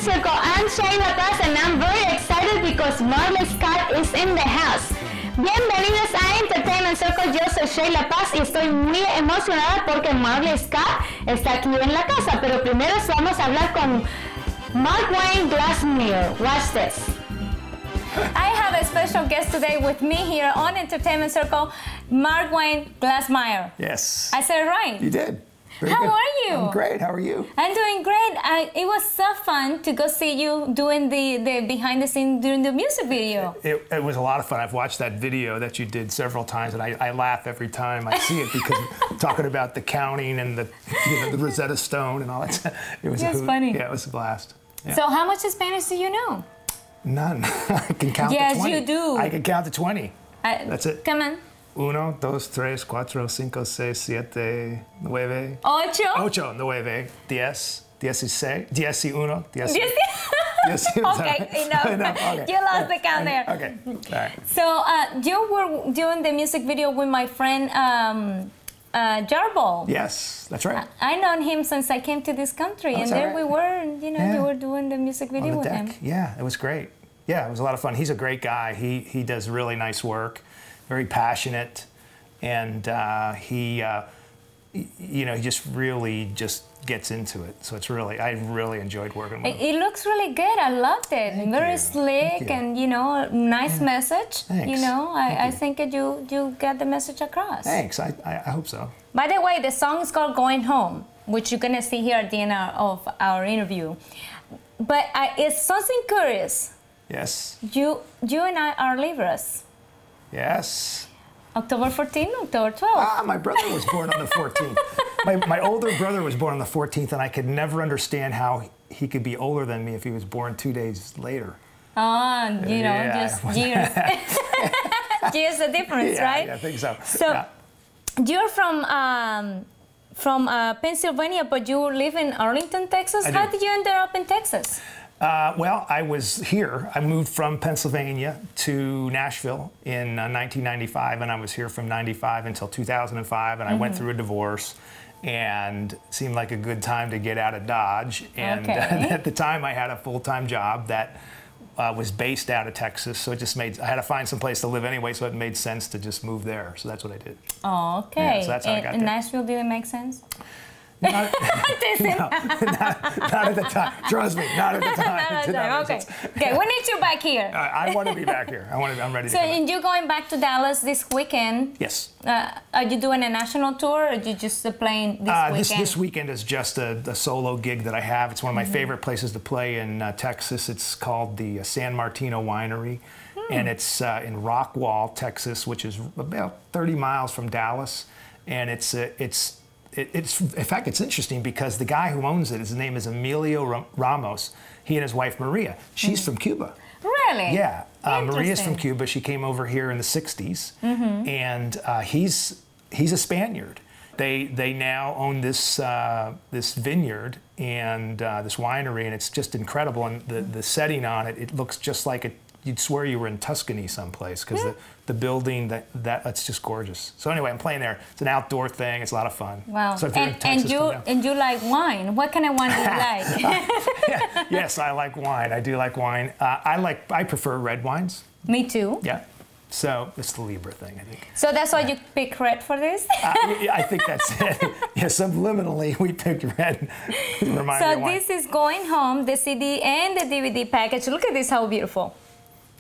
Circle. I'm Sheyla Paz and I'm very excited because Marley Scott is in the house. Bienvenidos a Entertainment Circle, yo soy Sheyla Paz y estoy muy emocionada porque Mary Scott está aquí en la casa, pero primero vamos a hablar con Mary Wayne Glasmire. Watch this. I have a special guest today with me here on Entertainment Circle, Mary Wayne Glasmire. Yes. I said it right. You did. Very How good. are you? I'm great. How are you? I'm doing great. It was so fun to go see you doing the behind the scenes during the music video. It was a lot of fun. I've watched that video that you did several times, and I laugh every time I see it because talking about the counting and the Rosetta Stone and all that. It was funny. Yeah, it was a blast. Yeah. So how much Spanish do you know? None. I can count to 20. Yes, you do. I can count to 20. That's it. Come on. 1, 2, 3, 4, 5, 6, 7, 9. Ocho. 8, 9, 10, 16, 11, 10. Okay, enough. Okay. You lost the count there. Okay. All right. So you were doing the music video with my friend Jarboe. Yes, that's right. I known him since I came to this country, and there we were, we were doing the music video with him. Yeah, it was great. Yeah, it was a lot of fun. He's a great guy. He does really nice work, very passionate, and he just really gets into it. So it's really, I really enjoyed working with him. It looks really good. I loved it. Very slick and nice message. Thanks. I think that you got the message across. Thanks. I hope so. By the way, the song is called "Going Home," which you're gonna see here at the end of our interview. But it's something curious. Yes. You and I are Libras. Yes. October 14th, October 12th. My brother was born on the 14th. My older brother was born on the 14th, and I could never understand how he could be older than me if he was born 2 days later. Oh, just years. Years the difference, right? Yeah, I think so. So, you're from Pennsylvania, but you live in Arlington, Texas. How did you end up in Texas? Well, I was here. I moved from Pennsylvania to Nashville in 1995, and I was here from 95 until 2005, and I went through a divorce, and it seemed like a good time to get out of Dodge. And at the time, I had a full-time job that was based out of Texas, so it just made, I had to find some place to live anyway, so it made sense to just move there. So that's what I did. Oh, okay. Yeah, so that's how I got there. Nashville didn't make sense? Not at the time. Trust me, not at the time. Okay. Okay, we need you back here. I want to be back here. I'm ready to So, and you're going back to Dallas this weekend? Yes. Are you doing a national tour, or are you just playing this weekend? This weekend is just a solo gig that I have. It's one of my favorite places to play in Texas. It's called the San Martino Winery, and it's in Rockwall, Texas, which is about 30 miles from Dallas, and in fact, it's interesting because the guy who owns it, his name is Emilio Ramos. He and his wife Maria. She's from Cuba. Really? Yeah, Maria's from Cuba. She came over here in the '60s, and he's a Spaniard. They now own this this vineyard and this winery, and it's just incredible. And the setting on it, it looks just like you'd swear you were in Tuscany someplace, because the building, that's just gorgeous. So anyway, I'm playing there. It's an outdoor thing. It's a lot of fun. Wow. So if you're in Texas, and you like wine. What kind of wine do you like? Yes, I like wine. I do like wine. I prefer red wines. Me too. Yeah. So it's the Libra thing, I think. So that's why you picked red for this? I think that's it. Yeah, subliminally, we picked red. So this is Going Home, the CD and the DVD package. Look at this, how beautiful.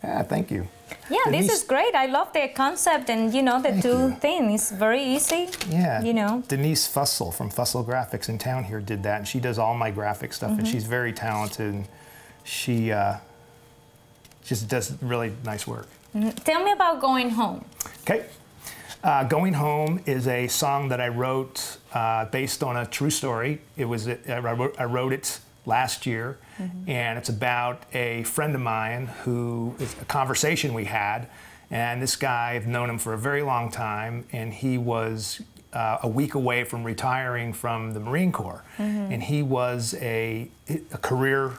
Yeah, thank you. Yeah, Denise, this is great. I love the concept and, the two things. Very easy. Yeah. Denise Fussell from Fussell Graphics in town here did that, and she does all my graphic stuff, and she's very talented, and she just does really nice work. Tell me about Going Home. Okay. Going Home is a song that I wrote based on a true story. I wrote it last year, and it's about a friend of mine who is a conversation we had, and this guy, I've known him for a very long time, and he was a week away from retiring from the Marine Corps, and he was a career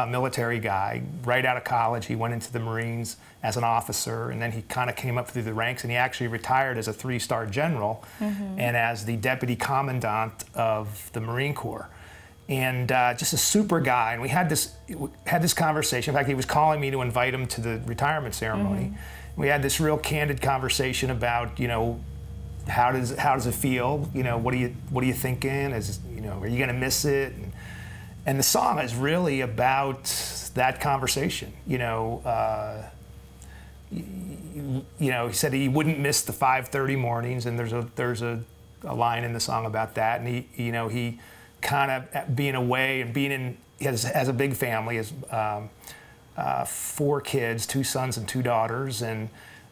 military guy. Right out of college, he went into the Marines as an officer, and then he kind of came up through the ranks, and he actually retired as a 3-star general and as the deputy commandant of the Marine Corps. and just a super guy. And we had this conversation. In fact, he was calling me to invite him to the retirement ceremony. Mm-hmm. We had this real candid conversation about, you know, how does it feel? You know, what are you thinking? You know, are you going to miss it? And the song is really about that conversation. You know, he said he wouldn't miss the 5:30 mornings, and there's a line in the song about that. And he kind of being away and he has a big family, has 4 kids, 2 sons and 2 daughters, and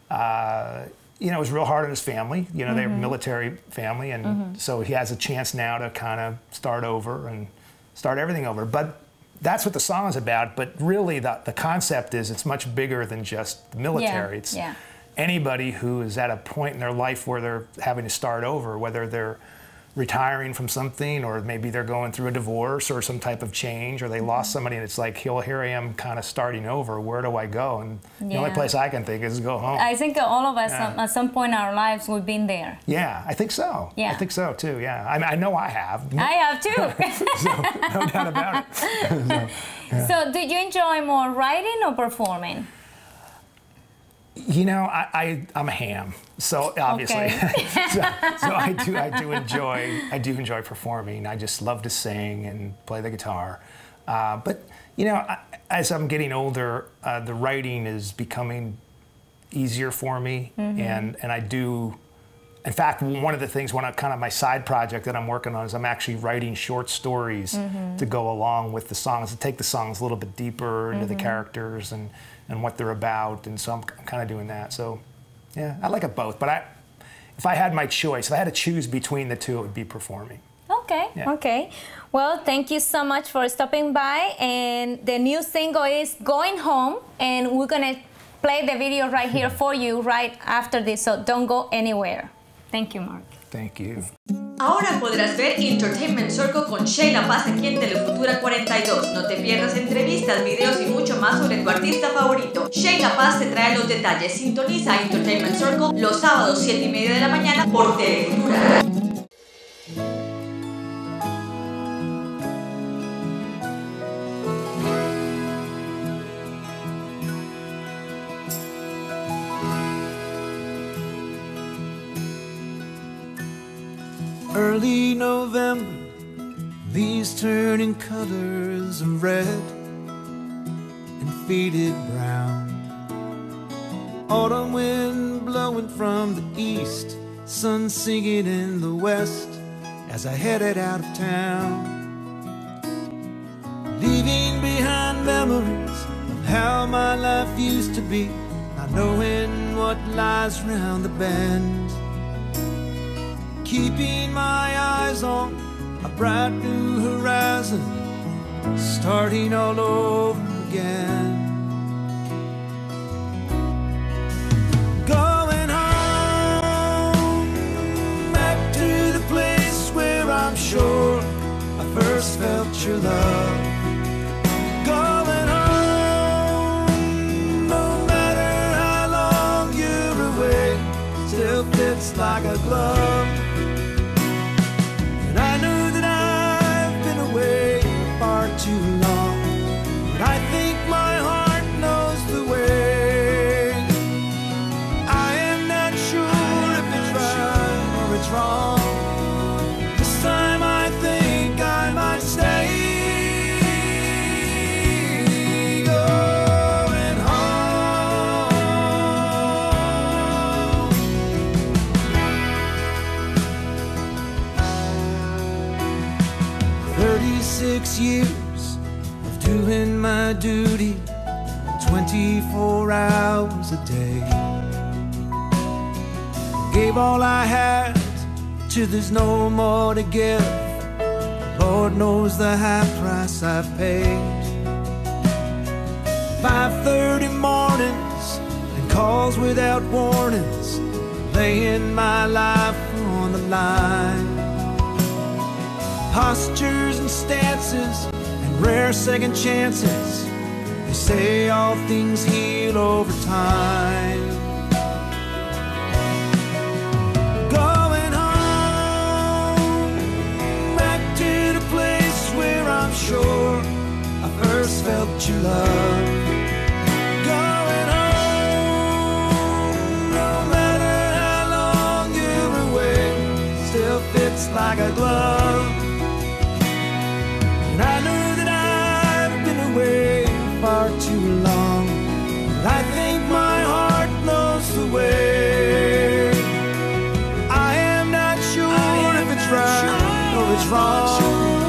it was real hard on his family. You know, they're a military family, and so he has a chance now to kind of start over and start everything over. But that's what the song is about. But really, the concept is it's much bigger than just the military. It's anybody who is at a point in their life where they're having to start over, whether they're retiring from something, or maybe they're going through a divorce or some type of change, or they lost somebody, and it's like, here I am kind of starting over. Where do I go? And the only place I can think is go home. I think all of us at some point in our lives we've been there. Yeah, I think so. Yeah. I think so too, yeah. I know I have. I have too. So, no doubt about it. So do you enjoy more writing or performing? You know, I'm a ham, so obviously, so I do enjoy performing. I just love to sing and play the guitar, but you know, as I'm getting older, the writing is becoming easier for me, and I do. In fact, one of the things, kind of my side project that I'm working on is I'm actually writing short stories to go along with the songs, to take the songs a little bit deeper into the characters and what they're about, and so I'm kind of doing that. So, yeah, I like it both. But if I had my choice, if I had to choose between the two, it would be performing. Okay, okay. Well, thank you so much for stopping by. And the new single is Going Home, and we're gonna play the video right here for you right after this. So don't go anywhere. Thank you, Mark. Thank you. Ahora podrás ver Entertainment Circle con Sheyla Paz aquí en Telefutura 42. No te pierdas entrevistas, videos y mucho más sobre tu artista favorito. Sheyla Paz te trae los detalles. Sintoniza Entertainment Circle los sábados 7:30 de la mañana por Telefutura. Early November, leaves turning colors of red and faded brown. Autumn wind blowing from the east, sun singing in the west as I headed out of town. Leaving behind memories of how my life used to be, not knowing what lies round the bend. Keeping my eyes on a bright new horizon, starting all over again. Going home, back to the place where I'm sure I first felt your love. Going home, no matter how long you're away, still fits like a glove. Too long, but I think my heart knows the way. I am not sure if it's right or it's wrong. This time I think I might stay. Going home. 36 years doing my duty 24 hours a day. Gave all I had till there's no more to give. Lord knows the high price I've paid. 5:30 mornings and calls without warnings, laying my life on the line. Postures and stances, rare second chances, they say all things heal over time. Going home, back to the place where fits like a glove. And I know that I've been away far too long, but I think my heart knows the way. I am not sure if it's right or it's wrong.